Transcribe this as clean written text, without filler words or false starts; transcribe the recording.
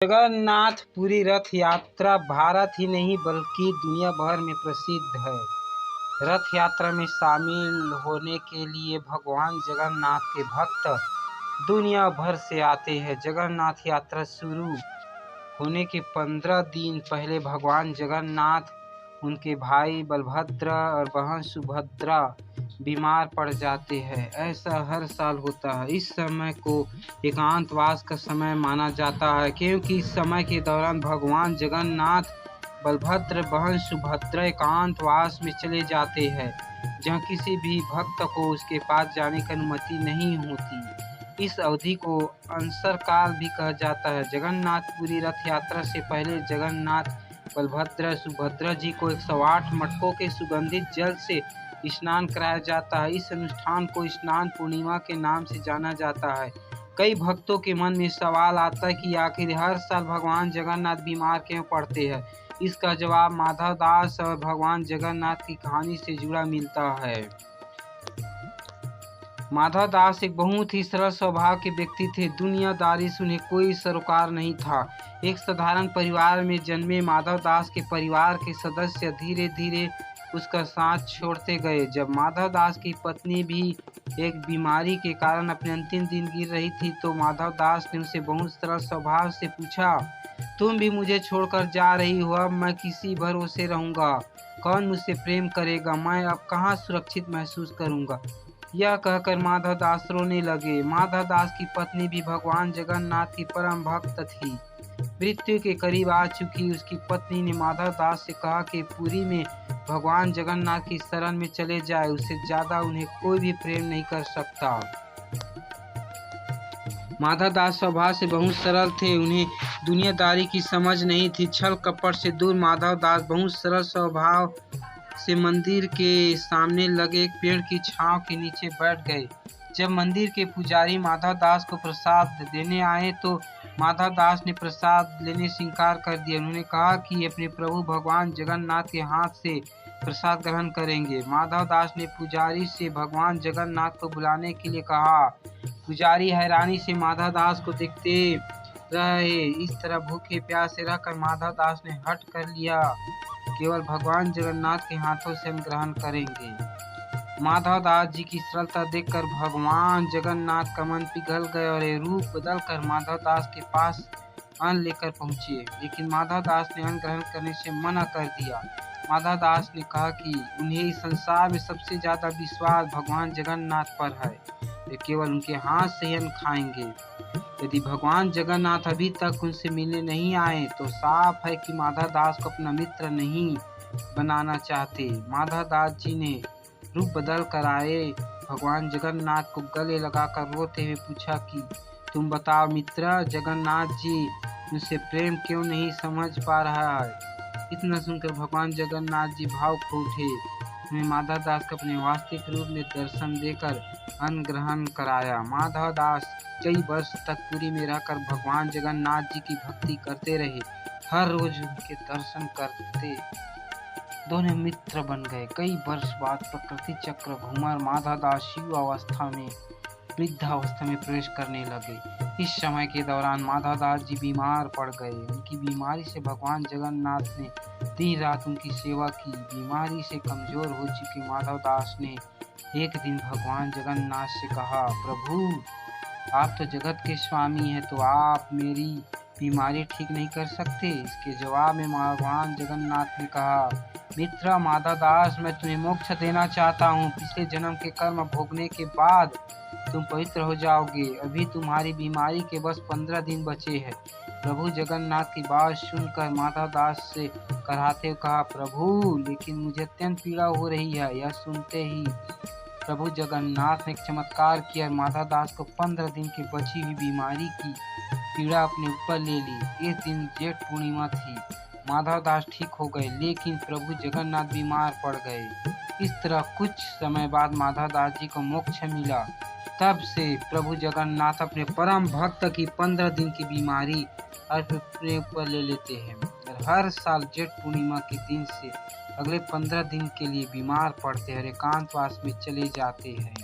जगन्नाथपुरी रथ यात्रा भारत ही नहीं बल्कि दुनिया भर में प्रसिद्ध है। रथ यात्रा में शामिल होने के लिए भगवान जगन्नाथ के भक्त दुनिया भर से आते हैं। जगन्नाथ यात्रा शुरू होने के 15 दिन पहले भगवान जगन्नाथ, उनके भाई बलभद्र और बहन सुभद्रा बीमार पड़ जाते हैं। ऐसा हर साल होता है। इस समय को एकांतवास का समय माना जाता है, क्योंकि इस समय के दौरान भगवान जगन्नाथ, बलभद्र, बहन सुभद्रा एकांतवास में चले जाते हैं, जहाँ किसी भी भक्त को उसके पास जाने की अनुमति नहीं होती। इस अवधि को अनसर काल भी कहा जाता है। जगन्नाथपुरी रथ यात्रा से पहले जगन्नाथ, बलभद्र, सुभद्रा जी को 108 मटकों के सुगंधित जल से स्नान कराया जाता है। इस अनुष्ठान को स्नान पूर्णिमा के नाम से जाना जाता है। कई भक्तों के मन में सवाल आता है कि आखिर हर साल भगवान जगन्नाथ बीमार क्यों पड़ते हैं। इसका जवाब माधव दास और भगवान जगन्नाथ की कहानी से जुड़ा मिलता है। माधव दास एक बहुत ही सरल स्वभाव के व्यक्ति थे। दुनियादारी से उन्हें कोई सरोकार नहीं था। एक साधारण परिवार में जन्मे माधव दास के परिवार के सदस्य धीरे धीरे उसका साथ छोड़ते गए। जब माधव दास की पत्नी भी एक बीमारी के कारण अपने अंतिम दिन गिर रही थी, तो माधव दास ने उसे बहुत सरल स्वभाव से पूछा, तुम भी मुझे छोड़कर जा रही हो, अब मैं किसी भरोसे रहूंगा? कौन मुझसे प्रेम करेगा? मैं अब कहाँ सुरक्षित महसूस करूंगा? यह कहकर माधव दास रोने लगे। माधव दास की पत्नी भी भगवान जगन्नाथ की परम भक्त थी। मृत्यु के करीब आ चुकी उसकी पत्नी ने माधव दास से कहा कि पुरी में भगवान जगन्नाथ की शरण में चले जाए, उससे ज्यादा उन्हें कोई भी प्रेम नहीं कर सकता। माधव दास स्वभाव से बहुत सरल थे। उन्हें दुनियादारी की समझ नहीं थी। छल कपट से दूर माधव दास बहुत सरल स्वभाव से मंदिर के सामने लगे एक पेड़ की छांव के नीचे बैठ गए। जब मंदिर के पुजारी माधव दास को प्रसाद देने आए, तो माधव दास ने प्रसाद लेने से इनकार कर दिया। उन्होंने कहा कि अपने प्रभु भगवान जगन्नाथ के हाथ से प्रसाद ग्रहण करेंगे। माधव दास ने पुजारी से भगवान जगन्नाथ को बुलाने के लिए कहा। पुजारी हैरानी से माधव दास को देखते रहे। इस तरह भूखे प्यासे रहकर माधव दास ने हट कर लिया, केवल भगवान जगन्नाथ के हाथों से हम ग्रहण करेंगे। माधव दास जी की सरलता देखकर भगवान जगन्नाथ का मन पिघल गए और रूप बदलकर माधव दास के पास अन्न लेकर पहुंचे, लेकिन माधव दास ने अन्न ग्रहण करने से मना कर दिया। माधव दास ने कहा कि उन्हें इस संसार में सबसे ज्यादा विश्वास भगवान जगन्नाथ पर है, वे केवल उनके हाथ से ही अन्न खाएंगे। यदि भगवान जगन्नाथ अभी तक उनसे मिलने नहीं आए, तो साफ है कि माधव दास को अपना मित्र नहीं बनाना चाहते। माधव दास जी ने रूप बदल कर आए भगवान जगन्नाथ को गले लगाकर रोते हुए पूछा कि तुम बताओ मित्र, जगन्नाथ जी मुझसे प्रेम क्यों नहीं समझ पा रहा है? इतना सुनकर भगवान जगन्नाथ जी भावुक हो उठे। उन्हें माधव दास को अपने वास्तविक रूप में दर्शन देकर अन्न ग्रहण कराया। माधव दास कई वर्ष तक पुरी में रहकर भगवान जगन्नाथ जी की भक्ति करते रहे। हर रोज उनके दर्शन करते दोनों मित्र बन गए। कई वर्ष बाद प्रकृति चक्र घूमर माधव दास युवावस्था में वृद्धावस्था में प्रवेश करने लगे। इस समय के दौरान माधव दास जी बीमार पड़ गए। उनकी बीमारी से भगवान जगन्नाथ ने दिन रात उनकी सेवा की। बीमारी से कमजोर हो चुके माधव दास ने एक दिन भगवान जगन्नाथ से कहा, प्रभु आप तो जगत के स्वामी हैं, तो आप मेरी बीमारी ठीक नहीं कर सकते? इसके जवाब में भगवान जगन्नाथ ने कहा, मित्र माधव दास, मैं तुम्हें मोक्ष देना चाहता हूँ। पिछले जन्म के कर्म भोगने के बाद तुम पवित्र हो जाओगे। अभी तुम्हारी बीमारी के बस 15 दिन बचे हैं। प्रभु जगन्नाथ की बात सुनकर माधव दास से कराहते हुए कहा, प्रभु लेकिन मुझे अत्यंत पीड़ा हो रही है। यह सुनते ही प्रभु जगन्नाथ ने एक चमत्कार किया। माधव दास को 15 दिन की बची हुई बीमारी की पीड़ा अपने ऊपर ले ली। इस दिन जेठ पूर्णिमा थी। माधव दास ठीक हो गए, लेकिन प्रभु जगन्नाथ बीमार पड़ गए। इस तरह कुछ समय बाद माधव दास जी को मोक्ष मिला। तब से प्रभु जगन्नाथ अपने परम भक्त की 15 दिन की बीमारी अपने ऊपर ले लेते हैं और हर साल जेठ पूर्णिमा के दिन से अगले 15 दिन के लिए बीमार पड़ते हैं और एकांतवास में चले जाते हैं।